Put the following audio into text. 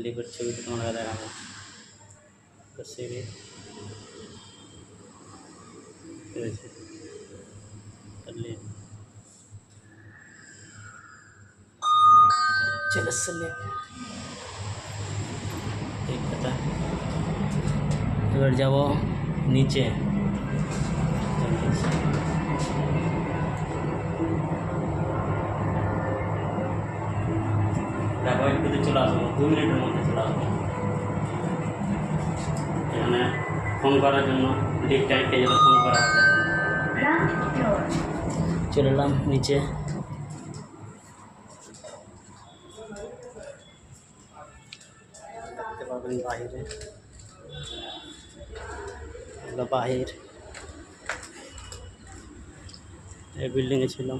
লিফের ছবিটা তোমাকে দেখাবো। তো সিঁড়ি রয়েছে, লিফট চলে এসছে লিফট। ঠিক কথা, এবার যাব নিচে। দেখো একটুতে চলে আসবো, 2 মিনিটের মধ্যে চলে আসবো। এখানে ফোন করার জন্য লিফট টাইম পেয়ে যাবে, ফোন করা হবে। চলে এলাম নিচে। দেখতে পাবেন বাহিরে, বাহির এই বিল্ডিংয়ে ছিলাম।